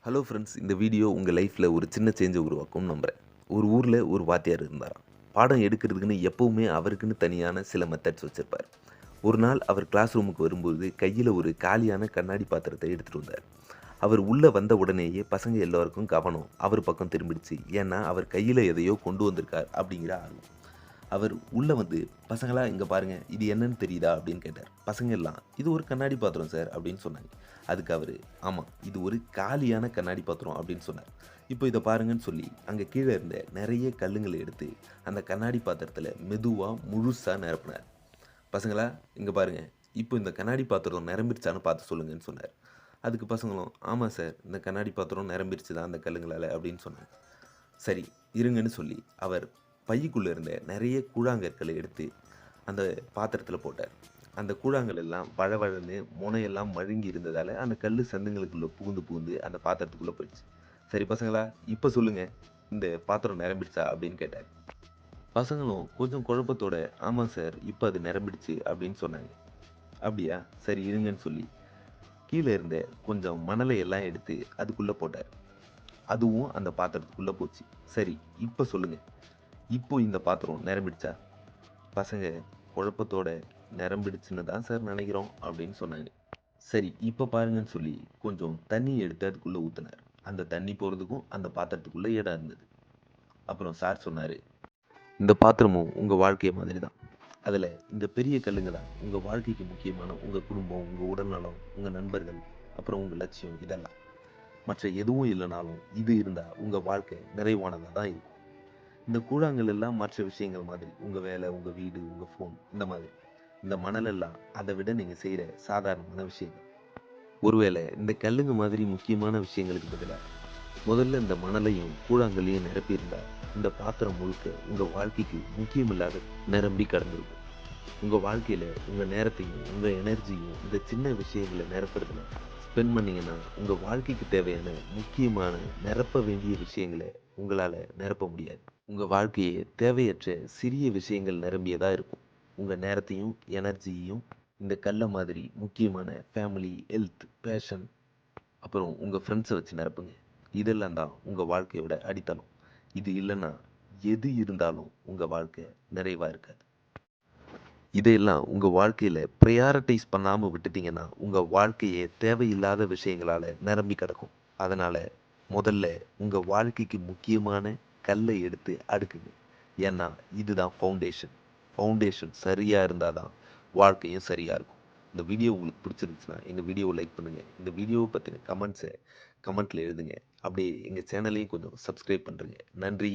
Hello friends, இந்த video உங்கள் லைஃப்பில் ஒரு சின்ன சேஞ்சை உருவாக்கும்னு நம்புகிறேன். ஒரு ஊரில் ஒரு வாத்தியார் இருந்தாராம். பாடம் எடுக்கிறதுக்குன்னு எப்போவுமே அவருக்குன்னு தனியான சில மெத்தட்ஸ் வச்சுருப்பார். ஒரு நாள் அவர் கிளாஸ் ரூமுக்கு வரும்போது கையில் ஒரு காலியான கண்ணாடி பாத்திரத்தை எடுத்துகிட்டு வந்தார். அவர் உள்ளே வந்த உடனேயே பசங்க எல்லோருக்கும் கவனம் அவர் பக்கம் திரும்பிடுச்சு. ஏன்னா அவர் கையில் எதையோ கொண்டு வந்திருக்கார் அப்படிங்கிற ஆர்வம். அவர் உள்ளே வந்து, "பசங்களா இங்கே பாருங்க, இது என்னன்னு தெரியுதா?" அப்படின்னு கேட்டார். பசங்க எல்லாம், "இது ஒரு கண்ணாடி பாத்திரம் சார்" அப்படின்னு சொன்னாங்க. அதுக்கு அவர், "ஆமாம், இது ஒரு காலியான கண்ணாடி பாத்திரம்" அப்படின்னு சொன்னார். "இப்போ இதை பாருங்கன்னு" சொல்லி அங்கே கீழே இருந்த நிறைய கல்லுங்களை எடுத்து அந்த கண்ணாடி பாத்திரத்தில் மெதுவாக முழுசாக நிரப்பினார். "பசங்களா இங்கே பாருங்க, இப்போ இந்த கண்ணாடி பாத்திரம் நிரம்பிருச்சான்னு பார்த்து சொல்லுங்கன்னு சொன்னார். அதுக்கு பசங்களும், "ஆமாம் சார், இந்த கண்ணாடி பாத்திரம் நிரம்பிருச்சு தான் அந்த கல்லுங்களால்" அப்படின்னு சொன்னாங்க. சரி இருங்கன்னு சொல்லி அவர் பைக்குள்ளே இருந்த நிறைய கூழாங்கற்களை எடுத்து அந்த பாத்திரத்தில் போட்டார். அந்த கூழாங்கல் எல்லாம் வழவழன்னு முனையெல்லாம் மழுங்கி இருந்ததால் அந்த கல் சந்துங்களுக்குள்ளே புகுந்து புகுந்து அந்த பாத்திரத்துக்குள்ளே போயிடுச்சு. "சரி பசங்களா, இப்போ சொல்லுங்க, இந்த பாத்திரம் நிரம்பிடுச்சா?" அப்படின்னு கேட்டார். பசங்களும் கொஞ்சம் குழப்பத்தோட, "ஆமாம் சார், இப்போ அது நிரம்பிடுச்சு" அப்படின்னு சொன்னாங்க. "அப்படியா, சரி இருங்கன்னு" சொல்லி கீழே இருந்த கொஞ்சம் மணலை எல்லாம் எடுத்து அதுக்குள்ளே போட்டார். அதுவும் அந்த பாத்திரத்துக்குள்ளே போச்சு. "சரி இப்போ சொல்லுங்க, இப்போ இந்த பாத்திரம் நிரம்பிடுச்சா?" பசங்க குழப்பத்தோட, "நிரம்பிடுச்சுன்னு தான் சார் நினைக்கிறோம்" அப்படின்னு சொன்னாங்க. "சரி இப்போ பாருங்கன்னு" சொல்லி கொஞ்சம் தண்ணி எடுத்து அதுக்குள்ளே ஊற்றினார். அந்த தண்ணி போகிறதுக்கும் அந்த பாத்திரத்துக்குள்ளே இடம் இருந்தது. அப்புறம் சார் சொன்னார், "இந்த பாத்திரமும் உங்கள் வாழ்க்கைய மாதிரி தான். அதில் இந்த பெரிய கல்லுங்க தான் உங்கள் வாழ்க்கைக்கு முக்கியமான உங்கள் குடும்பம், உங்கள் உடல்நலம், உங்கள் நண்பர்கள், அப்புறம் உங்கள் லட்சியம் இதெல்லாம். மற்ற எதுவும் இல்லைனாலும் இது இருந்தால் உங்கள் வாழ்க்கை நிறைவானதாக தான் இருக்கும். இந்த கூழாங்கல் எல்லாம் மற்ற விஷயங்கள் மாதிரி உங்கள் வேலை, உங்கள் வீடு, உங்கள் ஃபோன் இந்த மாதிரி. இந்த மணல் எல்லாம் அதை விட நீங்கள் செய்கிற சாதாரணமான விஷயங்கள். ஒருவேளை இந்த கல்லுங்க மாதிரி முக்கியமான விஷயங்களுக்கு பதிலாக முதல்ல இந்த மணலையும் கூழாங்கல்லையும் நிரப்பியிருந்தா இந்த பாத்திரம் முழுக்க உங்கள் வாழ்க்கைக்கு முக்கியமில்லாத நிரம்பி கடந்திருக்கும். உங்கள் வாழ்க்கையில் உங்கள் நேரத்தையும் உங்கள் எனர்ஜியும் இந்த சின்ன விஷயங்களை நிரப்புறதுல ஸ்பெண்ட் பண்ணீங்கன்னா உங்கள் வாழ்க்கைக்கு தேவையான முக்கியமான நிரப்ப வேண்டிய விஷயங்களை உங்களால் நிரப்ப முடியாது. உங்கள் வாழ்க்கையே தேவையற்ற சிறிய விஷயங்கள் நிரம்பியதாக இருக்கும். உங்கள் நேரத்தையும் எனர்ஜியையும் இந்த கல்லை மாதிரி முக்கியமான ஃபேமிலி, ஹெல்த், பேஷன், அப்புறம் உங்கள் ஃப்ரெண்ட்ஸை வச்சு நிரப்புங்க. இதெல்லாம் தான் உங்கள் வாழ்க்கையோட அடித்தளம். இது இல்லைன்னா எது இருந்தாலும் உங்கள் வாழ்க்கை நிறைவாக இருக்காது. இதையெல்லாம் உங்கள் வாழ்க்கையில் ப்ரையாரிட்டைஸ் பண்ணாமல் விட்டுட்டீங்கன்னா உங்கள் வாழ்க்கையே தேவையில்லாத விஷயங்களால் நிரம்பி கிடக்கும். அதனால் முதல்ல உங்கள் வாழ்க்கைக்கு முக்கியமான கல்லை எடுத்து அடுக்குங்க. ஏன்னா இதுதான் ஃபவுண்டேஷன். ஃபவுண்டேஷன் சரியாக இருந்தால் தான் வாழ்க்கையும் சரியாக இருக்கும். இந்த வீடியோ உங்களுக்கு பிடிச்சிருந்துச்சுன்னா எங்கள் வீடியோவை லைக் பண்ணுங்கள். இந்த வீடியோவை பற்றின கமெண்ட்ஸை கமெண்ட்டில் எழுதுங்க. அப்படியே எங்கள் சேனலையும் கொஞ்சம் சப்ஸ்கிரைப் பண்ணுறேங்க. நன்றி.